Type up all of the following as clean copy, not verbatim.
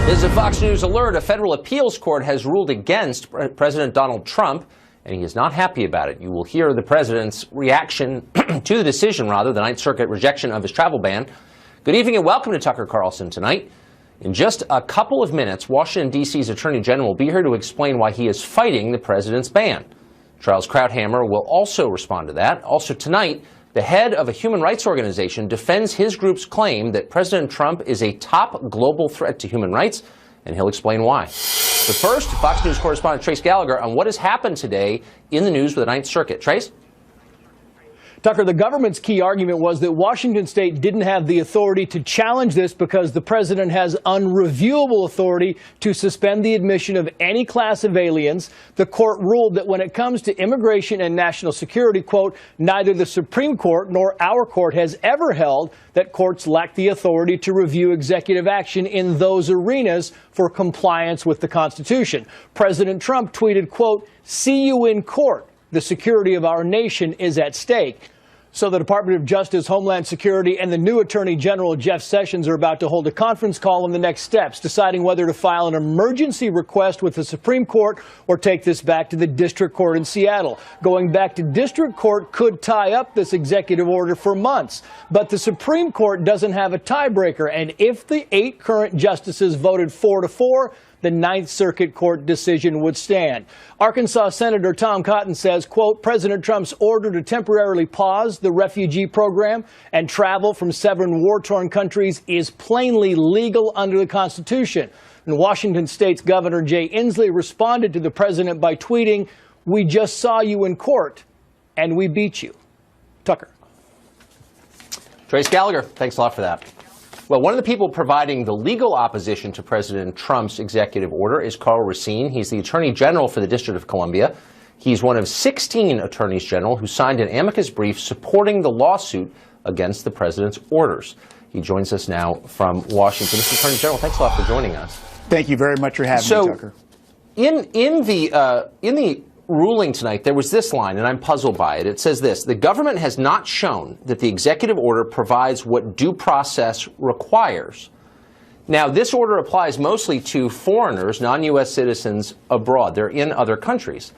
This is a Fox News alert. A federal appeals court has ruled against President Donald Trump, and he is not happy about it. You will hear the president's reaction to the decision, the Ninth Circuit rejection of his travel ban. Good evening and welcome to Tucker Carlson tonight. In just a couple of minutes, Washington, D.C.'s Attorney General will be here to explain why he is fighting the president's ban. Charles Krauthammer will also respond to that. Also tonight, the head of a human rights organization defends his group's claim that President Trump is a top global threat to human rights, and he'll explain why. But first, Fox News correspondent Trace Gallagher on what has happened today in the news with the Ninth Circuit. Trace? Tucker, the government's key argument was that Washington state didn't have the authority to challenge this because the president has unreviewable authority to suspend the admission of any class of aliens. The court ruled that when it comes to immigration and national security, quote, neither the Supreme Court nor our court has ever held that courts lack the authority to review executive action in those arenas for compliance with the Constitution. President Trump tweeted, quote, "See you in court. The security of our nation is at stake." So the Department of Justice, Homeland Security, and the new Attorney General, Jeff Sessions, are about to hold a conference call on the next steps, deciding whether to file an emergency request with the Supreme Court or take this back to the District Court in Seattle. Going back to District Court could tie up this executive order for months. But the Supreme Court doesn't have a tiebreaker, and if the 8 current justices voted 4-4, the Ninth Circuit Court decision would stand. Arkansas Senator Tom Cotton says, quote, President Trump's order to temporarily pause the refugee program and travel from 7 war-torn countries is plainly legal under the Constitution. And Washington State's Governor Jay Inslee responded to the president by tweeting, "We just saw you in court, and we beat you." Tucker. Trace Gallagher, thanks a lot for that. Well, one of the people providing the legal opposition to President Trump's executive order is Karl Racine. He's the Attorney General for the District of Columbia. He's one of 16 Attorneys General who signed an amicus brief supporting the lawsuit against the president's orders. He joins us now from Washington. Mr. Attorney General, thanks a lot for joining us. Thank you very much for having me, Tucker. In the ruling tonight, there was this line, and I'm puzzled by it. It says this: the government has not shown that the executive order provides what due process requires. Now, this order applies mostly to foreigners, non-U.S. citizens abroad. They're in other countries.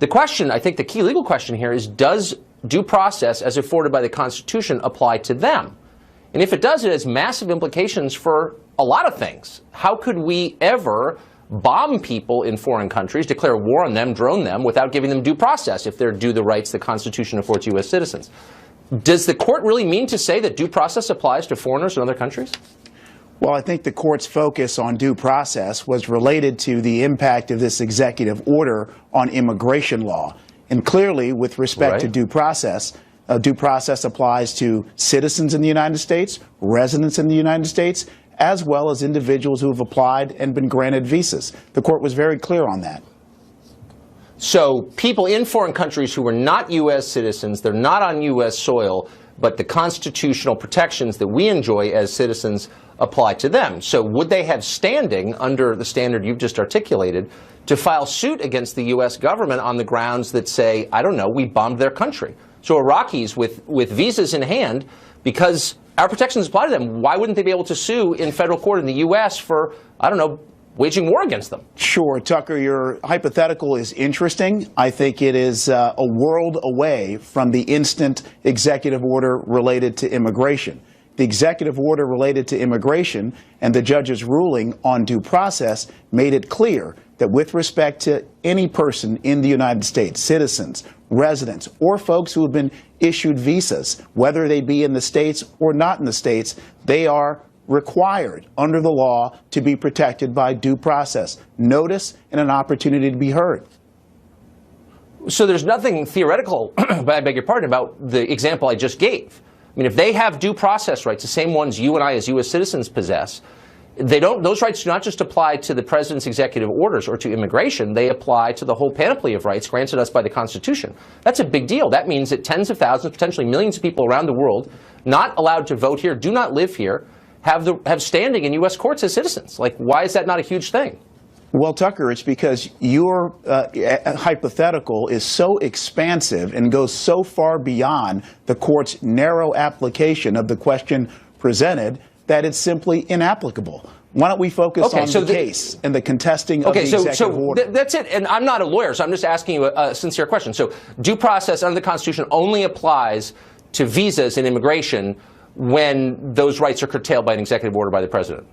The question, I think the key legal question here is, does due process as afforded by the Constitution apply to them? And if it does, it has massive implications for a lot of things. How could we ever bomb people in foreign countries, declare war on them, drone them, without giving them due process if they're due the rights the Constitution affords U.S. citizens? Does the court really mean to say that due process applies to foreigners in other countries? Well, I think the court's focus on due process was related to the impact of this executive order on immigration law. And clearly, with respect to due process applies to citizens in the United States, residents in the United States, as well as individuals who have applied and been granted visas. The court was very clear on that. So people in foreign countries who are not U.S. citizens, they're not on U.S. soil, but the constitutional protections that we enjoy as citizens apply to them. So would they have standing under the standard you've just articulated to file suit against the U.S. government on the grounds that say, I don't know, we bombed their country? So Iraqis with visas in hand, because our protections apply to them, why wouldn't they be able to sue in federal court in the U.S. for, I don't know, waging war against them? Sure, Tucker, your hypothetical is interesting. I think it is a world away from the instant executive order related to immigration. The executive order related to immigration and the judge's ruling on due process made it clear that with respect to any person in the United States, citizens, residents, or folks who have been issued visas, whether they be in the states or not in the states, they are required under the law to be protected by due process, notice, and an opportunity to be heard. So there's nothing theoretical, but I beg your pardon, about the example I just gave. I mean, if they have due process rights, the same ones you and I as U.S. citizens possess, those rights do not just apply to the president's executive orders or to immigration. They apply to the whole panoply of rights granted us by the Constitution. That's a big deal. That means that tens of thousands, potentially millions of people around the world, not allowed to vote here, do not live here, have standing in U.S. courts as citizens. Like, why is that not a huge thing? Well, Tucker, it's because your hypothetical is so expansive and goes so far beyond the court's narrow application of the question presented that it's simply inapplicable. Why don't we focus on so the case and the contesting of the executive order? That's it. And I'm not a lawyer, so I'm just asking you a sincere question. So due process under the Constitution only applies to visas and immigration when those rights are curtailed by an executive order by the president.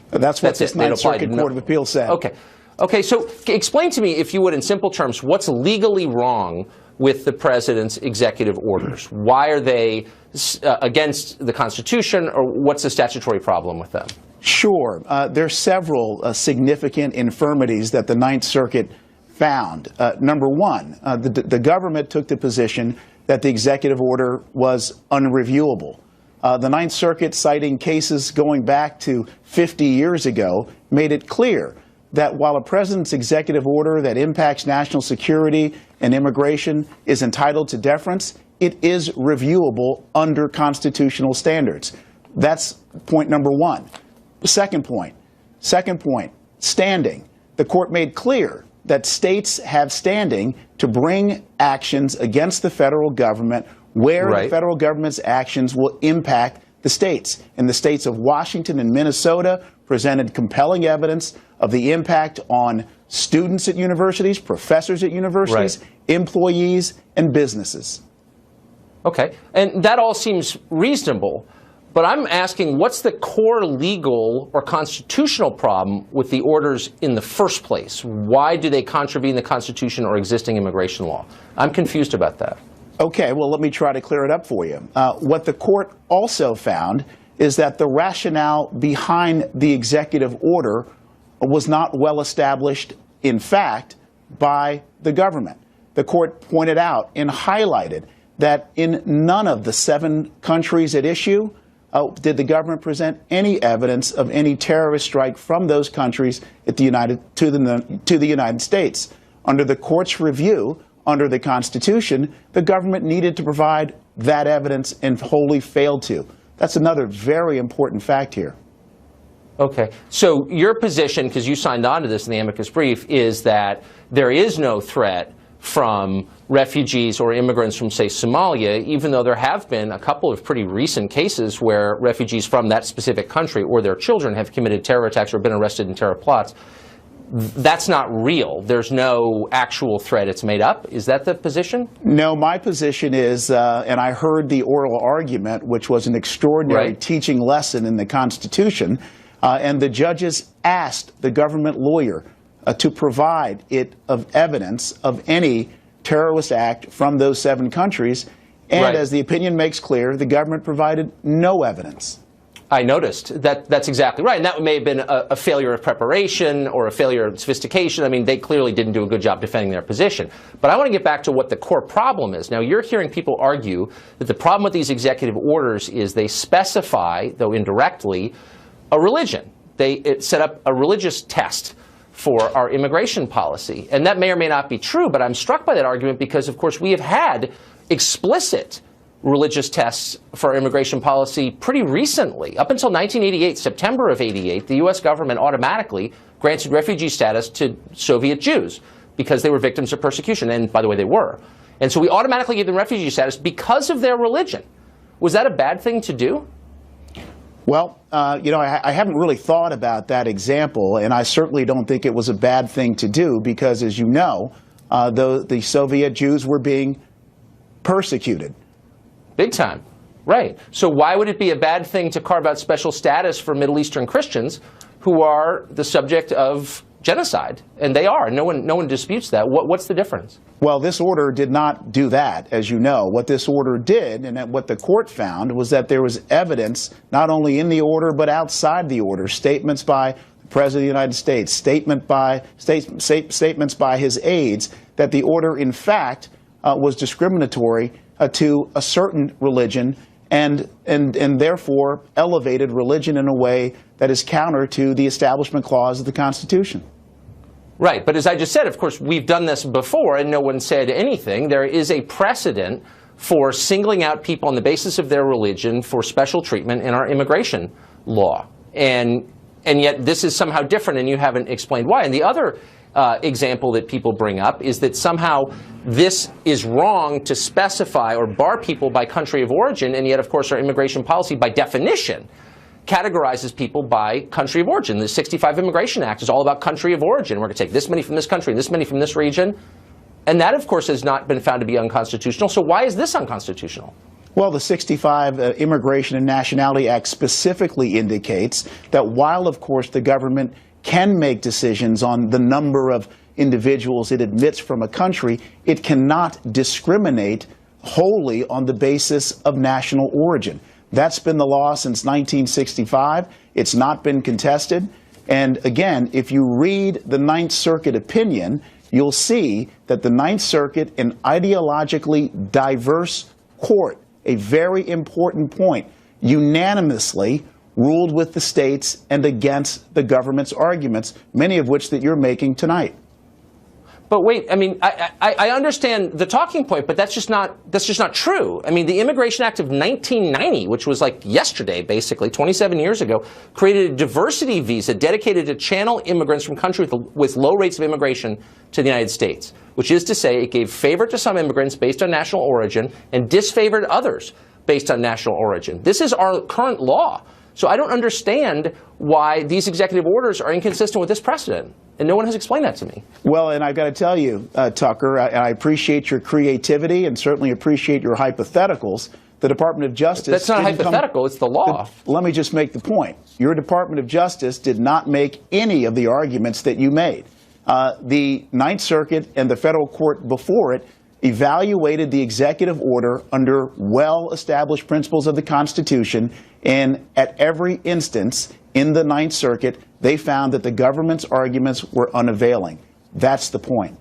That's what this Ninth Circuit Court of Appeals said. Okay, so explain to me, if you would, in simple terms, what's legally wrong with the president's executive orders? Why are they against the Constitution, or what's the statutory problem with them? Sure. There are several significant infirmities that the Ninth Circuit found. Number one, the government took the position that the executive order was unreviewable. The Ninth Circuit, citing cases going back to 50 years ago, made it clear that while a president's executive order that impacts national security and immigration is entitled to deference, it is reviewable under constitutional standards. That's point number one. Second point, standing. The court made clear that states have standing to bring actions against the federal government where the federal government's actions will impact the states. And the states of Washington and Minnesota presented compelling evidence of the impact on students at universities, professors at universities, employees, and businesses. Okay, and that all seems reasonable. But I'm asking, what's the core legal or constitutional problem with the orders in the first place? Why do they contravene the Constitution or existing immigration law? I'm confused about that. Okay, well, let me try to clear it up for you. What the court also found is that the rationale behind the executive order was not well established, in fact, by the government. The court pointed out and highlighted that in none of the 7 countries at issue did the government present any evidence of any terrorist strike from those countries at to the United States. Under the court's review, under the Constitution, the government needed to provide that evidence and wholly failed to. That's another very important fact here. Okay. So your position, because you signed on to this in the amicus brief, is that there is no threat from refugees or immigrants from, say, Somalia, even though there have been a couple of pretty recent cases where refugees from that specific country or their children have committed terror attacks or been arrested in terror plots. That's not real. There's no actual threat. It's made up. Is that the position? No, my position is, and I heard the oral argument, which was an extraordinary teaching lesson in the Constitution, and the judges asked the government lawyer to provide it of evidence of any terrorist act from those 7 countries. And as the opinion makes clear, the government provided no evidence. I noticed that. That's exactly right. And that may have been a failure of preparation or a failure of sophistication. I mean, they clearly didn't do a good job defending their position. But I want to get back to what the core problem is. Now, you're hearing people argue that the problem with these executive orders is they specify, though indirectly, a religion. They set up a religious test for our immigration policy. And that may or may not be true, but I'm struck by that argument because, of course, we have had explicit religious tests for immigration policy pretty recently. Up until 1988, September of '88, the U.S. government automatically granted refugee status to Soviet Jews because they were victims of persecution. And by the way, they were. And so we automatically gave them refugee status because of their religion. Was that a bad thing to do? Well, you know, I haven't really thought about that example, and I certainly don't think it was a bad thing to do because, as you know, the Soviet Jews were being persecuted. Big time. Right. So why would it be a bad thing to carve out special status for Middle Eastern Christians who are the subject of genocide? And they are. No one disputes that. What's the difference? Well, this order did not do that, as you know. What this order did, and what the court found, was that there was evidence not only in the order but outside the order. Statements by the President of the United States, statements by his aides, that the order, in fact, was discriminatory to a certain religion and therefore elevated religion in a way that is counter to the Establishment Clause of the Constitution. Right, but as I just said, of course, we've done this before and no one said anything. There is a precedent for singling out people on the basis of their religion for special treatment in our immigration law. And yet this is somehow different and you haven't explained why. And the other example that people bring up is that somehow this is wrong to specify or bar people by country of origin, and yet, of course, our immigration policy, by definition, categorizes people by country of origin. The 65 Immigration Act is all about country of origin. We're going to take this many from this country and this many from this region. And that, of course, has not been found to be unconstitutional. So why is this unconstitutional? Well, the 65 Immigration and Nationality Act specifically indicates that while, of course, the government can make decisions on the number of individuals it admits from a country, it cannot discriminate wholly on the basis of national origin. That's been the law since 1965. It's not been contested. And again, if you read the Ninth Circuit opinion, you'll see that the Ninth Circuit, an ideologically diverse court, a very important point, unanimously ruled with the states and against the government's arguments, many of which that you're making tonight. But wait, I mean, I understand the talking point, but that's just not true. I mean, the Immigration Act of 1990, which was like yesterday, basically, 27 years ago, created a diversity visa dedicated to channel immigrants from countries with low rates of immigration to the United States, which is to say it gave favor to some immigrants based on national origin and disfavored others based on national origin. This is our current law. So I don't understand why these executive orders are inconsistent with this precedent. And no one has explained that to me. Well, and I've got to tell you, Tucker, I appreciate your creativity and certainly appreciate your hypotheticals. The Department of Justice... That's not hypothetical, it's the law. Let me just make the point. Your Department of Justice did not make any of the arguments that you made. The Ninth Circuit and the federal court before it evaluated the executive order under well-established principles of the Constitution, and at every instance in the Ninth Circuit, they found that the government's arguments were unavailing. That's the point.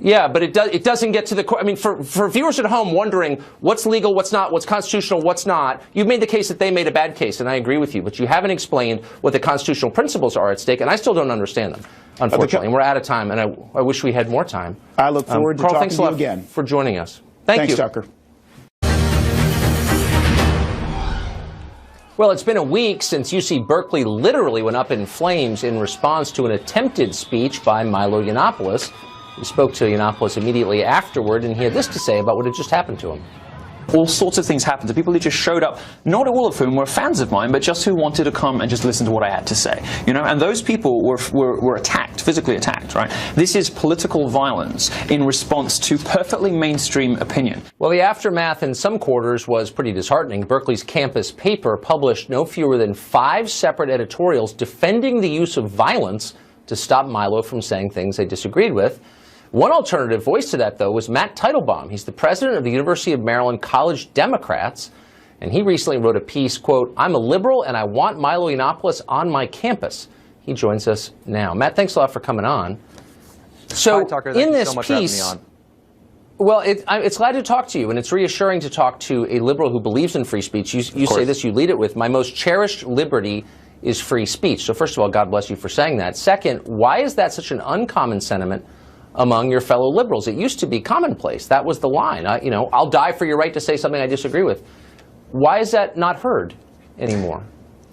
Yeah, but it doesn't get to the court. I mean, for viewers at home wondering what's legal, what's not, what's constitutional, what's not, you've made the case that they made a bad case, and I agree with you, but you haven't explained what the constitutional principles are at stake, and I still don't understand them, unfortunately. And we're out of time, and I wish we had more time. I look forward to Carl, talking thanks to you a lot again. for joining us. Thanks, Tucker. Well, it's been a week since UC Berkeley literally went up in flames in response to an attempted speech by Milo Yiannopoulos. We spoke to Yiannopoulos immediately afterward, and he had this to say about what had just happened to him. All sorts of things happened to people who just showed up, not all of whom were fans of mine, but just who wanted to come and just listen to what I had to say. You know, and those people were attacked, physically attacked, right? This is political violence in response to perfectly mainstream opinion. Well, the aftermath in some quarters was pretty disheartening. Berkeley's campus paper published no fewer than 5 separate editorials defending the use of violence to stop Milo from saying things they disagreed with. One alternative voice to that, though, was Matt Teitelbaum. He's the president of the University of Maryland College Democrats, and he recently wrote a piece, quote, "I'm a liberal and I want Milo Yiannopoulos on my campus." He joins us now. Matt, thanks a lot for coming on. So, Hi, Tucker. Thank in you this so much for having piece, me on. well, it's glad to talk to you, and it's reassuring to talk to a liberal who believes in free speech. You say this, you lead it with, "My most cherished liberty is free speech." So first of all, God bless you for saying that. Second, why is that such an uncommon sentiment among your fellow liberals? It used to be commonplace. That was the line. I'll die for your right to say something I disagree with. Why is that not heard anymore?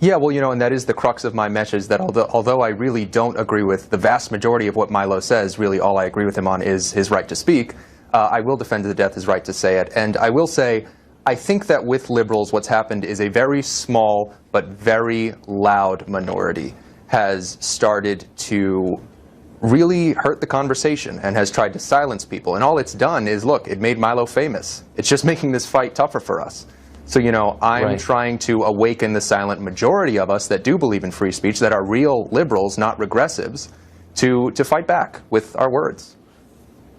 Yeah, well, and that is the crux of my message, that although I really don't agree with the vast majority of what Milo says, really all I agree with him on is his right to speak, I will defend to the death his right to say it. And I will say, I think that with liberals, what's happened is a very small but very loud minority has started to really hurt the conversation and has tried to silence people. And all it's done is, look, it made Milo famous. It's just making this fight tougher for us. So, I'm trying to awaken the silent majority of us that do believe in free speech, that are real liberals, not regressives, to fight back with our words.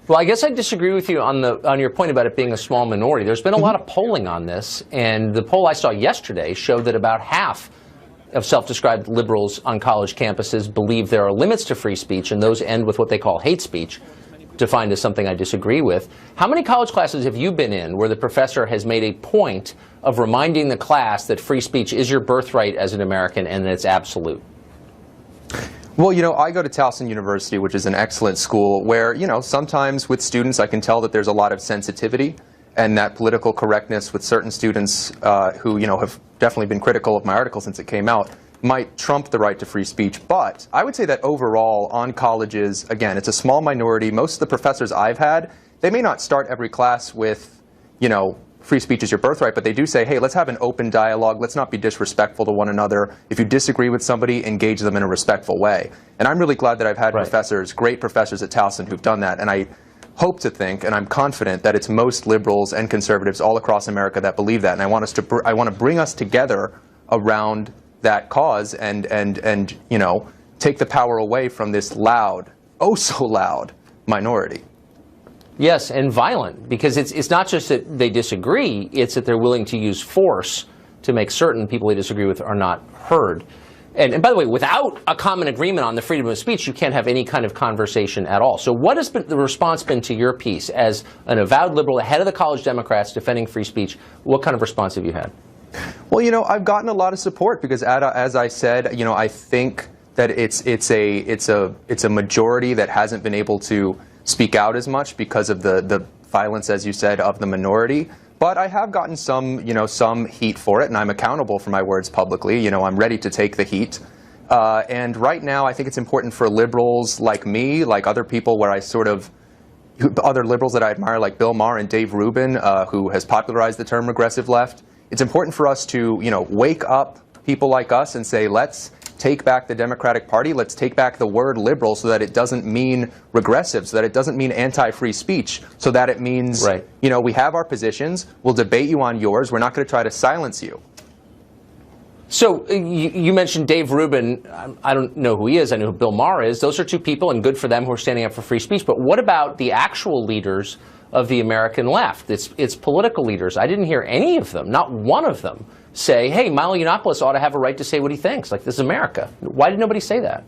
Well, I guess I disagree with you on your point about it being a small minority. There's been a lot of polling on this, and the poll I saw yesterday showed that about half of self-described liberals on college campuses believe there are limits to free speech, and those end with what they call hate speech, defined as something I disagree with. How many college classes have you been in where the professor has made a point of reminding the class that free speech is your birthright as an American and that it's absolute? Well, I go to Towson University, which is an excellent school, where, sometimes with students I can tell that there's a lot of sensitivity, and that political correctness with certain students who, have definitely been critical of my article since it came out, might trump the right to free speech. But I would say that overall on colleges, again, it's a small minority. Most of the professors I've had, they may not start every class with, free speech is your birthright, but they do say, hey, let's have an open dialogue. Let's not be disrespectful to one another. If you disagree with somebody, engage them in a respectful way. And I'm really glad that I've had professors, great professors at Towson who've done that. And I hope to think, and I'm confident, that it's most liberals and conservatives all across America that believe that. And I want to bring us together around that cause and you know, take the power away from this loud, oh so loud minority. Yes, and violent, because it's not just that they disagree, it's that they're willing to use force to make certain people they disagree with are not heard. And by the way, without a common agreement on the freedom of speech, you can't have any kind of conversation at all. So what has been the response been to your piece as an avowed liberal, head of the college Democrats defending free speech? What kind of response have you had? Well, you know, I've gotten a lot of support because, as I said, you know, I think that it's a majority that hasn't been able to speak out as much because of the violence, as you said, of the minority. But I have gotten some heat for it, and I'm accountable for my words publicly. You know, I'm ready to take the heat. And right now, I think it's important for liberals like me, like other people where I other liberals that I admire, like Bill Maher and Dave Rubin, who has popularized the term regressive left. It's important for us to, you know, wake up people like us and say, let's take back the Democratic Party. Let's take back the word liberal so that it doesn't mean regressive, so that it doesn't mean anti-free speech, so that it means, you know, we have our positions. We'll debate you on yours. We're not going to try to silence you. So you mentioned Dave Rubin. I don't know who he is. I know who Bill Maher is. Those are two people, and good for them, who are standing up for free speech. But what about the actual leaders of the American left? It's political leaders. I didn't hear any of them, not one of them, say, hey, Milo Yiannopoulos ought to have a right to say what he thinks. Like, this is America. Why did nobody say that?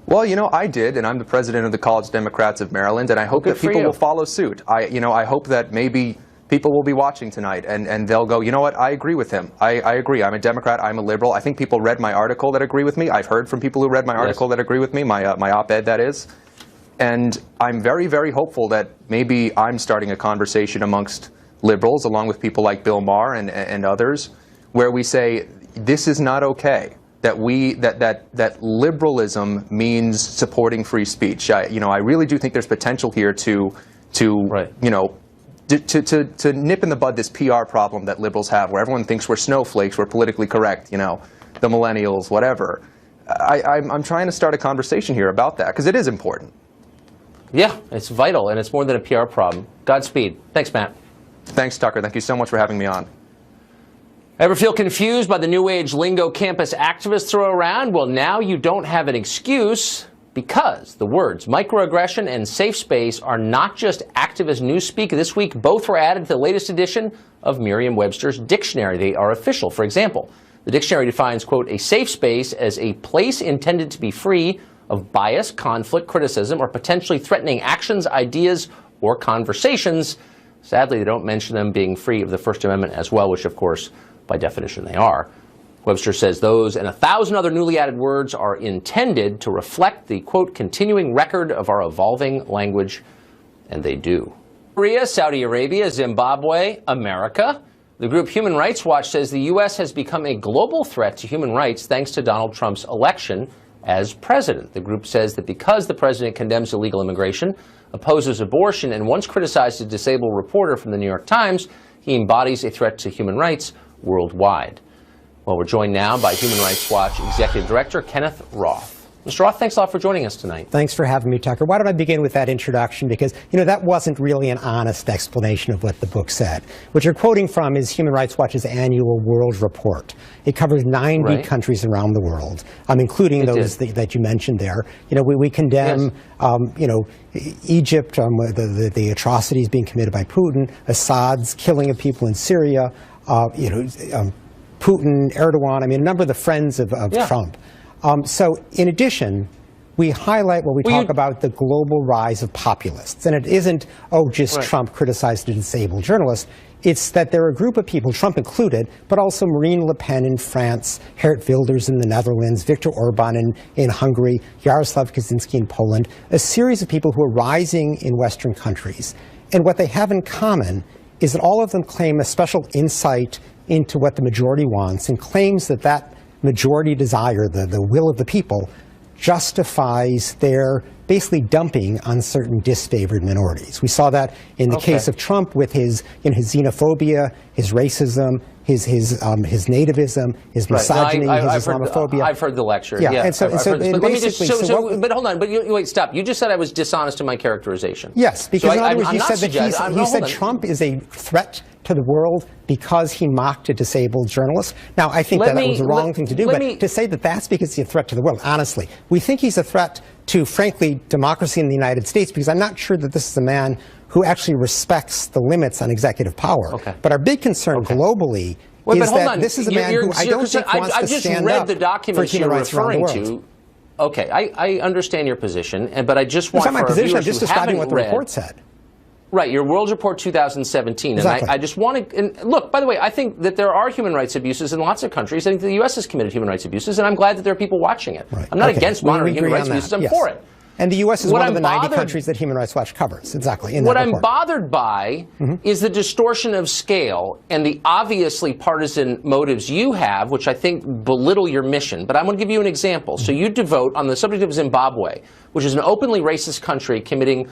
Well, you know, I did, and I'm the president of the College Democrats of Maryland, and I hope that people will follow suit. I hope that maybe people will be watching tonight, and they'll go, you know what, I agree with him. I agree. I'm a Democrat. I'm a liberal. I think people read my article that agree with me. I've heard from people who read my article that agree with me, my op-ed, that is. And I'm very, very hopeful that maybe I'm starting a conversation amongst liberals, along with people like Bill Maher and others, where we say this is not okay. That liberalism means supporting free speech. I really do think there's potential here to nip in the bud this PR problem that liberals have, where everyone thinks we're snowflakes, we're politically correct, you know, the millennials, whatever. I'm trying to start a conversation here about that because it is important. Yeah, it's vital, and it's more than a PR problem. Godspeed. Thanks, Matt. Thanks, Tucker. Thank you so much for having me on. Ever feel confused by the new age lingo campus activists throw around? Well, now you don't have an excuse, because the words microaggression and safe space are not just activist newspeak. This week, both were added to the latest edition of Merriam-Webster's dictionary. They are official. For example, the dictionary defines, quote, a safe space as a place intended to be free of bias, conflict, criticism, or potentially threatening actions, ideas, or conversations. Sadly, they don't mention them being free of the First Amendment as well, which, of course, by definition, they are. Webster says those and 1,000 other newly added words are intended to reflect the, quote, continuing record of our evolving language, and they do. Korea, Saudi Arabia, Zimbabwe, America. The group Human Rights Watch says the U.S. has become a global threat to human rights thanks to Donald Trump's election as president. The group says that because the president condemns illegal immigration, opposes abortion, and once criticized a disabled reporter from the New York Times, he embodies a threat to human rights worldwide. Well, we're joined now by Human Rights Watch Executive Director Kenneth Roth. Mr. Roth, thanks a lot for joining us tonight. Thanks for having me, Tucker. Why don't I begin with that introduction? Because, you know, that wasn't really an honest explanation of what the book said. What you're quoting from is Human Rights Watch's annual World Report. It covers 90 countries around the world, including those that you mentioned there. You know, we condemn, you know, Egypt, the atrocities being committed by Putin, Assad's killing of people in Syria, you know, Putin, Erdogan, I mean, a number of the friends of Trump. So in addition, we highlight when we talk about the global rise of populists. And it isn't, just Trump criticized a disabled journalist. It's that there are a group of people, Trump included, but also Marine Le Pen in France, Geert Wilders in the Netherlands, Viktor Orban in Hungary, Jaroslaw Kaczynski in Poland, a series of people who are rising in Western countries. And what they have in common is that all of them claim a special insight into what the majority wants and claims that that majority desire, the will of the people, justifies their basically dumping on certain disfavored minorities. We saw that in the case of Trump with his xenophobia, his racism, his nativism, his misogyny, his Islamophobia. I've heard the lecture. Yeah, yeah. and so basically, but hold on. But wait, stop. You just said I was dishonest in my characterization. Yes, because so in other words, you said that he said Trump is a threat to the world because he mocked a disabled journalist. Now, I think that was the wrong thing to do, but to say that that's because he's a threat to the world, honestly, we think he's a threat to, frankly, democracy in the United States, because I'm not sure that this is a man who actually respects the limits on executive power. Okay. But our big concern globally is that this is a man who I don't think wants to stand up for human rights around the world. Okay, I understand your position, but I just want for our viewers I'm just describing what the report said. Right, your World Report 2017. Exactly. And I just want to, and look, by the way, I think that there are human rights abuses in lots of countries. I think the U.S. has committed human rights abuses, and I'm glad that there are people watching it. Right. I'm not against monitoring human rights abuses. I'm for it. And the U.S. is one of the 90 countries that Human Rights Watch covers. Exactly. What I'm bothered by is the distortion of scale and the obviously partisan motives you have, which I think belittle your mission. But I'm going to give you an example. So you devote, on the subject of Zimbabwe, which is an openly racist country committing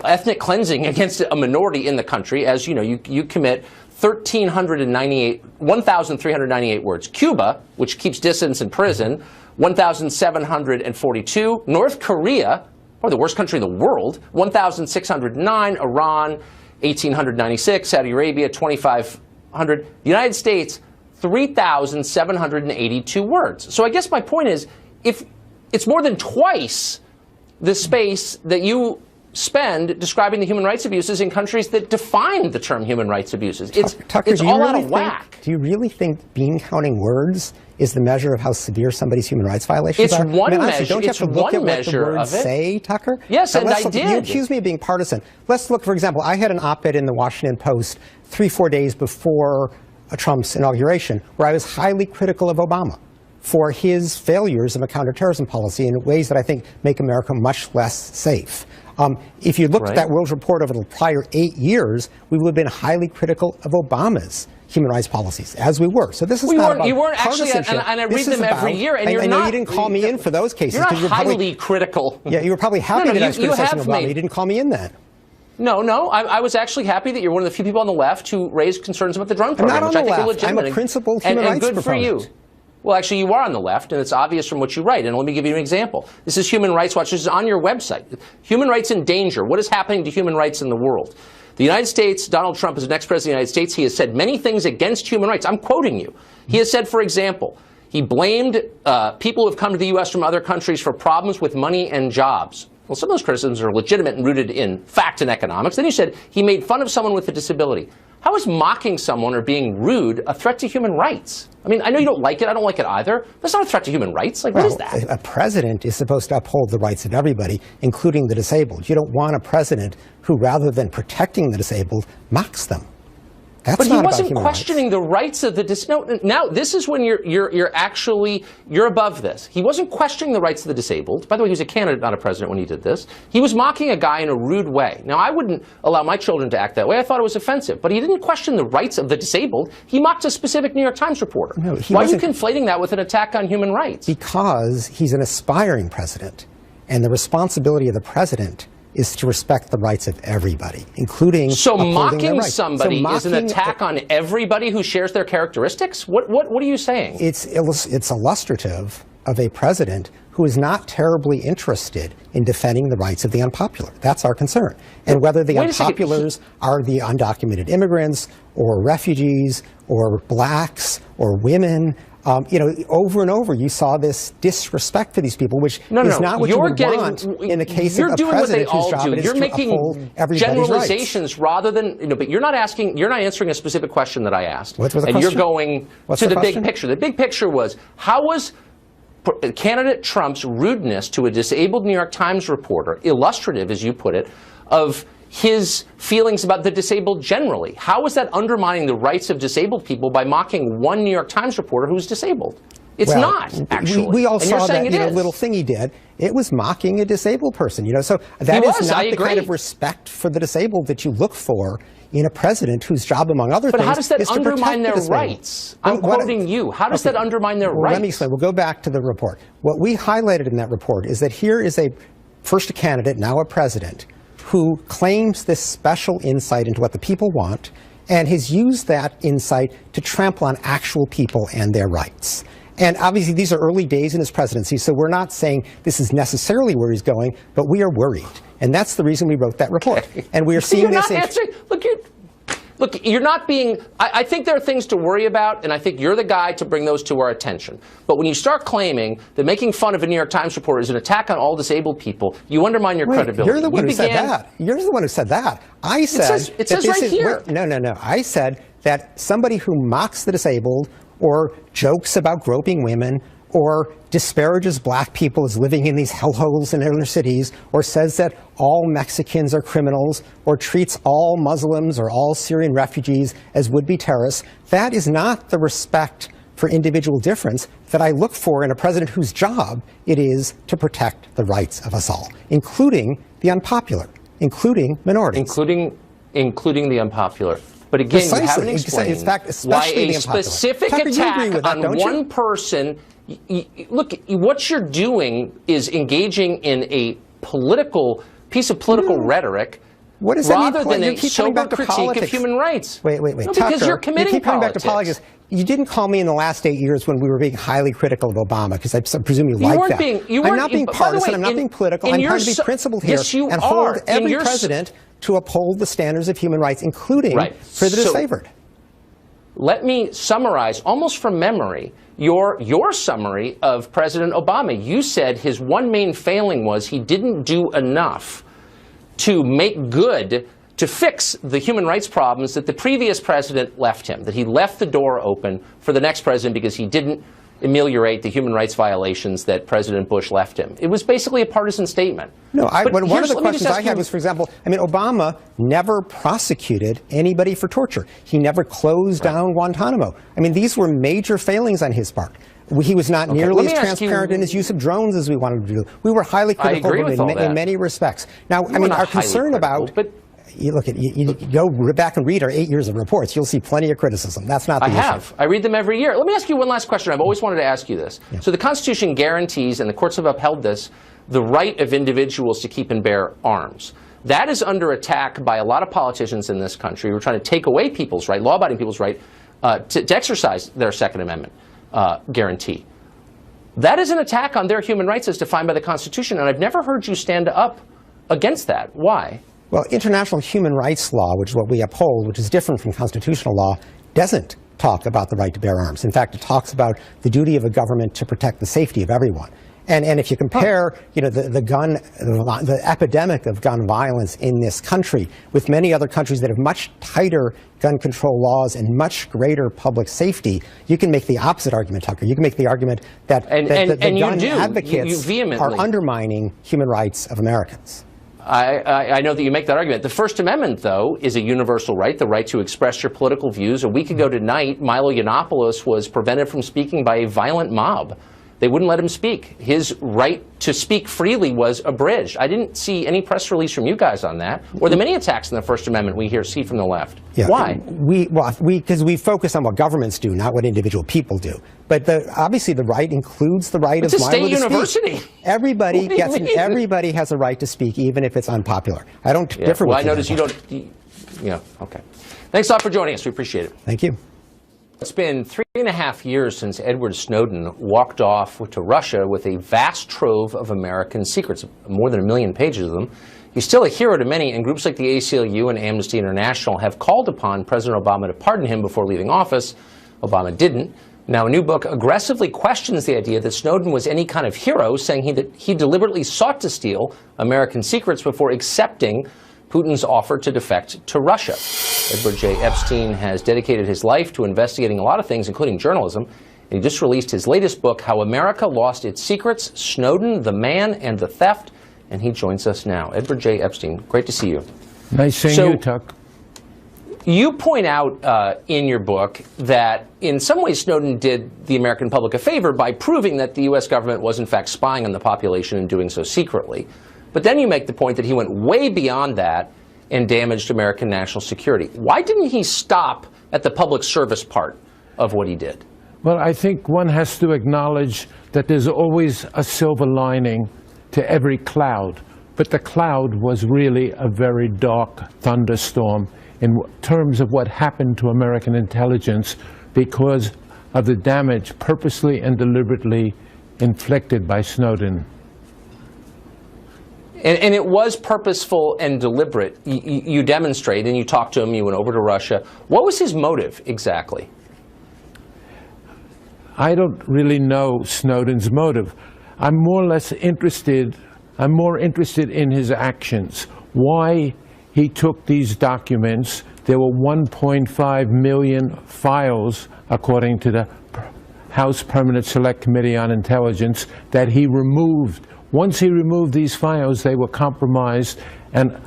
ethnic cleansing against a minority in the country, as you know, you commit 1,398 words. Cuba, which keeps dissidents in prison, 1,742. North Korea, probably the worst country in the world, 1,609. Iran, 1,896. Saudi Arabia, 2,500. The United States, 3,782 words. So I guess my point is, if it's more than twice the space that you spend describing the human rights abuses in countries that define the term human rights abuses. Tucker, it's all out of whack. Do you really think bean counting words is the measure of how severe somebody's human rights violations are? It's one honestly, don't you have to look at what the words say, Tucker? Yes, and I did. You accuse me of being partisan. Let's look, for example, I had an op-ed in the Washington Post 3-4 days before Trump's inauguration where I was highly critical of Obama for his failures of a counterterrorism policy in ways that I think make America much less safe. If you looked at that World Report over the prior 8 years, we would have been highly critical of Obama's human rights policies, as we were. So this is not about you weren't actually, partisanship. and I read them every year, and I know you didn't call me in for those cases. You're not highly critical. Yeah, you were probably happy that I was criticizing Obama. You didn't call me in then. No, I was actually happy that you're one of the few people on the left who raised concerns about the drone program, which I think are legitimate. I'm a principled human rights good proponent. For you. Well, actually, you are on the left, and it's obvious from what you write. And let me give you an example. This is Human Rights Watch. This is on your website. Human rights in danger. What is happening to human rights in the world? The United States, Donald Trump is the next president of the United States. He has said many things against human rights. I'm quoting you. He has said, for example, he blamed people who have come to the U.S. from other countries for problems with money and jobs. Well, some of those criticisms are legitimate and rooted in fact and economics. Then he said he made fun of someone with a disability. How is mocking someone or being rude a threat to human rights? I mean, I know you don't like it. I don't like it either. That's not a threat to human rights. Like, what is that? A president is supposed to uphold the rights of everybody, including the disabled. You don't want a president who, rather than protecting the disabled, mocks them. That's but not he wasn't about questioning the rights of the disabled. Now, this is when you're above this. He wasn't questioning the rights of the disabled. By the way, he was a candidate, not a president when he did this. He was mocking a guy in a rude way. Now, I wouldn't allow my children to act that way. I thought it was offensive. But he didn't question the rights of the disabled. He mocked a specific New York Times reporter. No, why are you conflating that with an attack on human rights? Because he's an aspiring president. And the responsibility of the president is to respect the rights of everybody, including mocking somebody is an attack on everybody who shares their characteristics? What are you saying? It's illustrative of a president who is not terribly interested in defending the rights of the unpopular. That's our concern. And whether the unpopulars are the undocumented immigrants or refugees or blacks or women, over and over you saw this disrespect for these people, which is not what you would want in the case of a president whose job it is to uphold everybody's generalizations rather than, but you're not answering a specific question that I asked. What's the question? And you're going to the big picture. The big picture was, how was candidate Trump's rudeness to a disabled New York Times reporter illustrative, as you put it, of his feelings about the disabled generally? How is that undermining the rights of disabled people by mocking one New York Times reporter who's disabled? It's not, actually. We all saw that little thing he did. It was mocking a disabled person. So that is not the kind of respect for the disabled that you look for in a president whose job, among other but things, how does that is to undermine their protect rights? I'm quoting you. How does that undermine their rights? Let me explain. We'll go back to the report. What we highlighted in that report is that here is first a candidate, now a president, who claims this special insight into what the people want and has used that insight to trample on actual people and their rights. And obviously, these are early days in his presidency, so we're not saying this is necessarily where he's going, but we are worried. And that's the reason we wrote that report. Okay. And we are seeing this. Look, you're not being. I think there are things to worry about, and I think you're the guy to bring those to our attention. But when you start claiming that making fun of a New York Times reporter is an attack on all disabled people, you undermine your credibility. You're the one who said that. You're the one who said that. I said it says right here. No. I said that somebody who mocks the disabled or jokes about groping women or disparages black people as living in these hellholes in inner cities, or says that all Mexicans are criminals, or treats all Muslims or all Syrian refugees as would-be terrorists, that is not the respect for individual difference that I look for in a president whose job it is to protect the rights of us all, including the unpopular, including minorities. Including the unpopular. But again, precisely. You haven't explained in fact, why a specific attack on one person. Look, what you're doing is engaging in a piece of political rhetoric what does that rather mean? than a sober critique of human rights. Wait. No, because you're committing you keep coming back to politics. You didn't call me in the last 8 years when we were being highly critical of Obama, because I presume you like that. I'm not being partisan. I'm not being political. I'm trying to be principled here and hold every president to uphold the standards of human rights, including for the disfavored. Let me summarize, almost from memory, your summary of President Obama. You said his one main failing was he didn't do enough to make good, to fix the human rights problems that the previous president left him, that he left the door open for the next president because he didn't ameliorate the human rights violations that President Bush left him. It was basically a partisan statement. No, one of the questions I had was, for example, Obama never prosecuted anybody for torture. He never closed down Guantanamo. These were major failings on his part. He was not nearly as transparent in his use of drones as we wanted to do. We were highly critical of him in many respects. Now, our concern about... You go back and read our 8 years of reports. You'll see plenty of criticism. That's not the issue. I have. I read them every year. Let me ask you one last question. I've always wanted to ask you this. Yeah. So the Constitution guarantees, and the courts have upheld this, the right of individuals to keep and bear arms. That is under attack by a lot of politicians in this country who are trying to take away people's right, law-abiding people's right, to exercise their Second Amendment guarantee. That is an attack on their human rights as defined by the Constitution, and I've never heard you stand up against that. Why? Well, international human rights law, which is what we uphold, which is different from constitutional law, doesn't talk about the right to bear arms. In fact, it talks about the duty of a government to protect the safety of everyone. And if you compare, the epidemic of gun violence in this country with many other countries that have much tighter gun control laws and much greater public safety, you can make the opposite argument, Tucker. You can make the argument that the gun advocates are undermining human rights of Americans. I know that you make that argument. The First Amendment, though, is a universal right, the right to express your political views. A week ago tonight, Milo Yiannopoulos was prevented from speaking by a violent mob. They wouldn't let him speak. His right to speak freely was abridged. I didn't see any press release from you guys on that, or the many attacks on the First Amendment we see from the left. Yeah, why? Because we focus on what governments do, not what individual people do. But obviously, the right includes the right of Milo to speak. It's a state university. Everybody has a right to speak, even if it's unpopular. I don't differ with you. Well, I notice you don't. Okay. Thanks a lot for joining us. We appreciate it. Thank you. It's been 3.5 years since Edward Snowden walked off to Russia with a vast trove of American secrets, more than 1 million pages of them. He's still a hero to many, and groups like the ACLU and Amnesty International have called upon President Obama to pardon him before leaving office. Obama didn't. Now, a new book aggressively questions the idea that Snowden was any kind of hero, saying that he deliberately sought to steal American secrets before accepting Putin's offer to defect to Russia. Edward J. Epstein has dedicated his life to investigating a lot of things, including journalism. And he just released his latest book, How America Lost Its Secrets, Snowden, the Man, and the Theft. And he joins us now. Edward J. Epstein, great to see you. Nice seeing you, Tuck. You point out in your book that in some ways Snowden did the American public a favor by proving that the U.S. government was in fact spying on the population and doing so secretly. But then you make the point that he went way beyond that and damaged American national security. Why didn't he stop at the public service part of what he did? Well, I think one has to acknowledge that there's always a silver lining to every cloud. But the cloud was really a very dark thunderstorm in terms of what happened to American intelligence because of the damage purposely and deliberately inflicted by Snowden. And it was purposeful and deliberate. You demonstrate, and you talked to him, you went over to Russia. What was his motive exactly? I don't really know Snowden's motive. I'm more interested in his actions. Why he took these documents. There were 1.5 million files, according to the House Permanent Select Committee on Intelligence, that he removed. Once he removed these files, they were compromised, and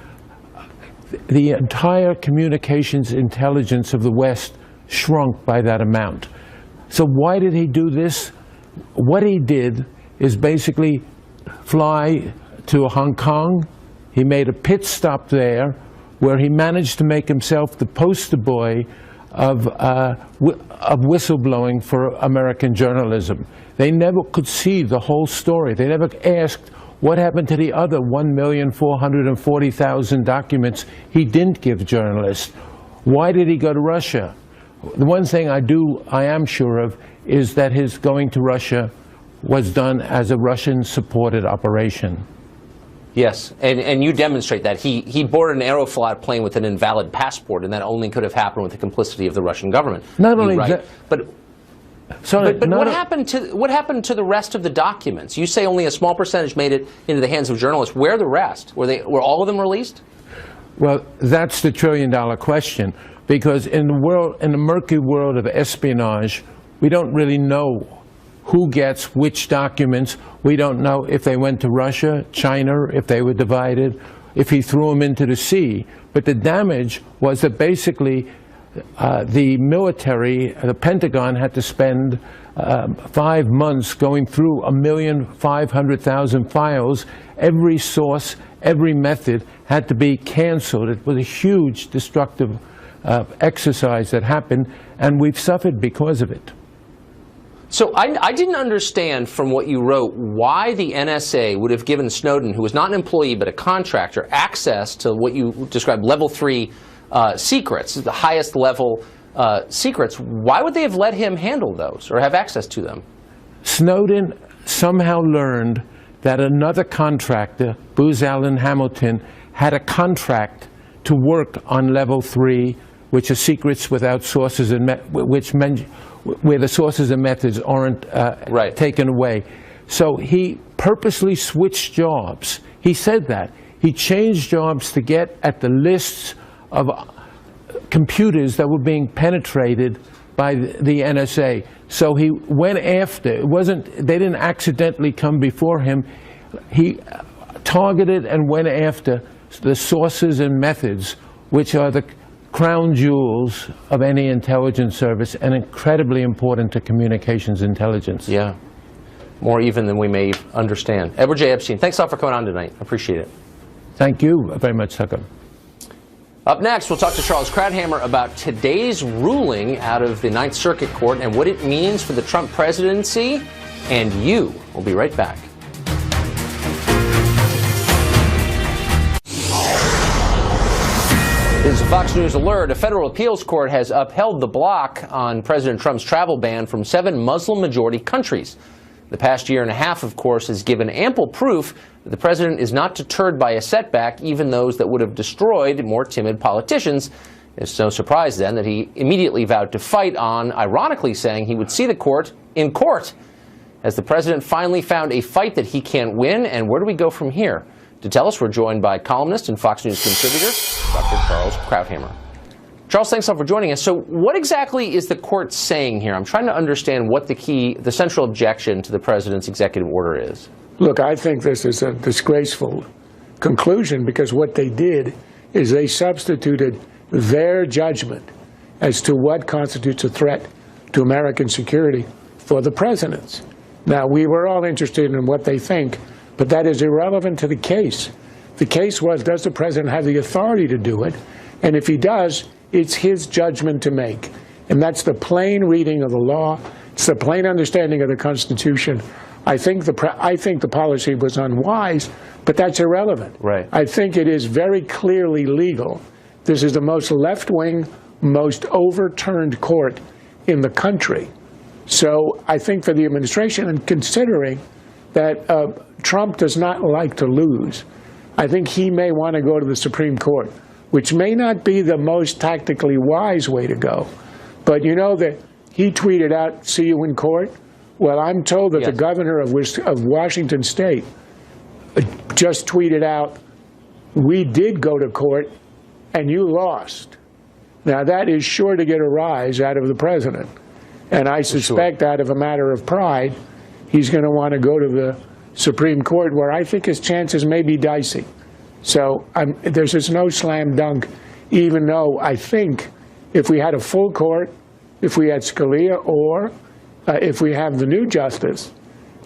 the entire communications intelligence of the West shrunk by that amount. So why did he do this? What he did is basically fly to Hong Kong. He made a pit stop there where he managed to make himself the poster boy of whistleblowing for American journalism. They never could see the whole story. They never asked what happened to the other 1,440,000 documents he didn't give journalists. Why did he go to Russia? The one thing I am sure of is that his going to Russia was done as a Russian-supported operation. Yes, and you demonstrate that. He boarded an Aeroflot plane with an invalid passport, and that only could have happened with the complicity of the Russian government. Not only that, but what happened to the rest of the documents? You say only a small percentage made it into the hands of journalists. Where are the rest? Were all of them released? Well, that's the trillion-dollar question, because in the murky world of espionage, we don't really know who gets which documents. We don't know if they went to Russia, China, if they were divided, if he threw them into the sea. But the damage was that basically the military, the Pentagon, had to spend 5 months going through 1,500,000 files. Every source, every method had to be canceled. It was a huge destructive exercise that happened, and we've suffered because of it. So I didn't understand from what you wrote why the NSA would have given Snowden, who was not an employee but a contractor, access to what you described level 3 secrets, the highest level secrets. Why would they have let him handle those or have access to them? Snowden somehow learned that another contractor, Booz Allen Hamilton, had a contract to work on level 3, which are secrets without sources and where the sources and methods aren't taken away. So he purposely switched jobs. He said that. He changed jobs to get at the lists of computers that were being penetrated by the NSA. So he went after, they didn't accidentally come before him. He targeted and went after the sources and methods, which are the crown jewels of any intelligence service and incredibly important to communications intelligence. Yeah, more even than we may understand. Edward J. Epstein, thanks a lot for coming on tonight. I appreciate it. Thank you very much, Tucker. Up next, we'll talk to Charles Krauthammer about today's ruling out of the Ninth Circuit Court and what it means for the Trump presidency and you. We'll be right back. This is a Fox News alert. A federal appeals court has upheld the block on President Trump's travel ban from 7 Muslim-majority countries. The past year and a half, of course, has given ample proof that the president is not deterred by a setback, even those that would have destroyed more timid politicians. It's no surprise, then, that he immediately vowed to fight on, ironically saying he would see the court in court. Has the president finally found a fight that he can't win, and where do we go from here? To tell us, we're joined by columnist and Fox News contributor, Dr. Charles Krauthammer. Charles, thanks a lot for joining us. So what exactly is the court saying here? I'm trying to understand what the central objection to the president's executive order is. Look, I think this is a disgraceful conclusion because what they did is they substituted their judgment as to what constitutes a threat to American security for the president's. Now, we were all interested in what they think, but that is irrelevant to the case. The case was, does the president have the authority to do it? And if he does, it's his judgment to make. And that's the plain reading of the law. It's the plain understanding of the Constitution. I think the policy was unwise, but that's irrelevant. Right. I think it is very clearly legal. This is the most left-wing, most overturned court in the country. So I think for the administration, and considering that Trump does not like to lose, I think he may want to go to the Supreme Court, which may not be the most tactically wise way to go. But you know that he tweeted out, "See you in court." Well, I'm told that the governor of Washington State just tweeted out, "We did go to court, and you lost." Now, that is sure to get a rise out of the president. And I suspect out of a matter of pride, he's going to want to go to the Supreme Court, where I think his chances may be dicey. So there's just no slam dunk, even though I think if we had a full court, if we had Scalia, or if we have the new justice,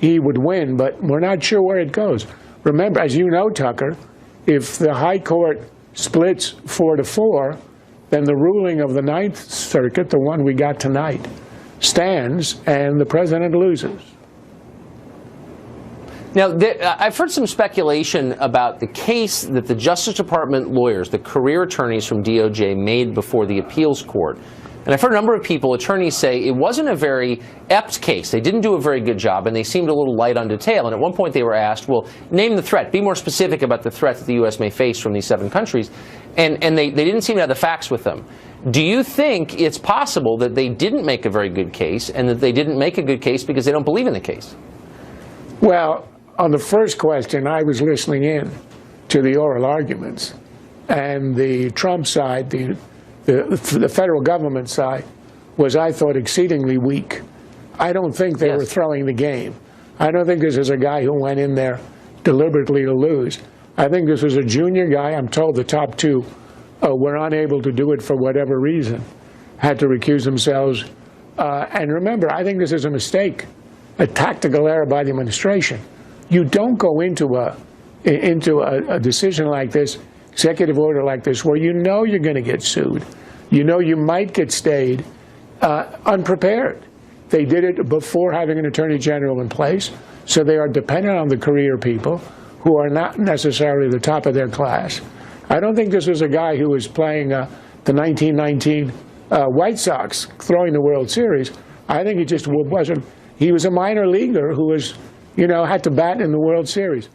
he would win. But we're not sure where it goes. Remember, as you know, Tucker, if the High Court splits 4-4, then the ruling of the Ninth Circuit, the one we got tonight, stands, and the president loses. Now, I've heard some speculation about the case that the Justice Department lawyers, the career attorneys from DOJ, made before the appeals court. And I've heard a number of people, attorneys, say it wasn't a very apt case. They didn't do a very good job, and they seemed a little light on detail. And at one point they were asked, well, name the threat. Be more specific about the threat that the U.S. may face from these 7 countries. And they didn't seem to have the facts with them. Do you think it's possible that they didn't make a very good case, and that they didn't make a good case because they don't believe in the case? Well, on the first question, I was listening in to the oral arguments, and the Trump side, the federal government side, was, I thought, exceedingly weak. I don't think they were throwing the game. I don't think this is a guy who went in there deliberately to lose. I think this was a junior guy. I'm told the top 2 were unable to do it for whatever reason, had to recuse themselves. And remember, I think this is a mistake, a tactical error by the administration. You don't go into a decision like this, executive order like this, where you know you're going to get sued. You know you might get stayed, unprepared. They did it before having an attorney general in place, so they are dependent on the career people who are not necessarily the top of their class. I don't think this was a guy who was playing the 1919 White Sox, throwing the World Series. I think he just wasn't. He was a minor leaguer who was, had to bat in the World Series.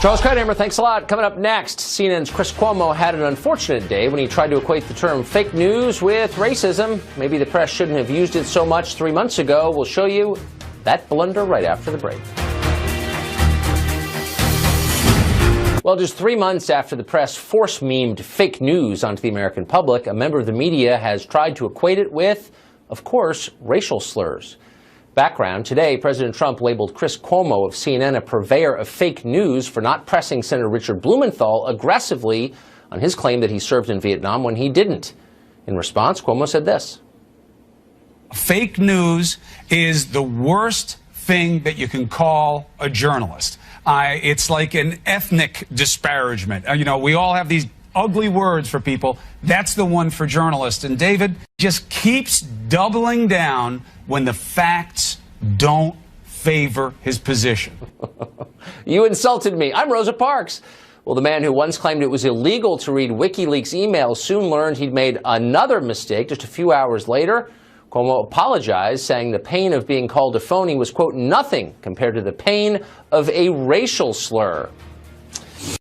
Charles Krauthammer, thanks a lot. Coming up next, CNN's Chris Cuomo had an unfortunate day when he tried to equate the term fake news with racism. Maybe the press shouldn't have used it so much 3 months ago. We'll show you that blunder right after the break. Well, just 3 months after the press force-memed fake news onto the American public, a member of the media has tried to equate it with, of course, racial slurs. Background: today, President Trump labeled Chris Cuomo of CNN a purveyor of fake news for not pressing Senator Richard Blumenthal aggressively on his claim that he served in Vietnam when he didn't. In response, Cuomo said this. Fake news is the worst thing that you can call a journalist. It's like an ethnic disparagement. We all have these ugly words for people. That's the one for journalists. And David just keeps doubling down when the facts don't favor his position. You insulted me. I'm Rosa Parks. Well, the man who once claimed it was illegal to read WikiLeaks emails soon learned he'd made another mistake just a few hours later. Cuomo apologized, saying the pain of being called a phony was, quote, nothing compared to the pain of a racial slur.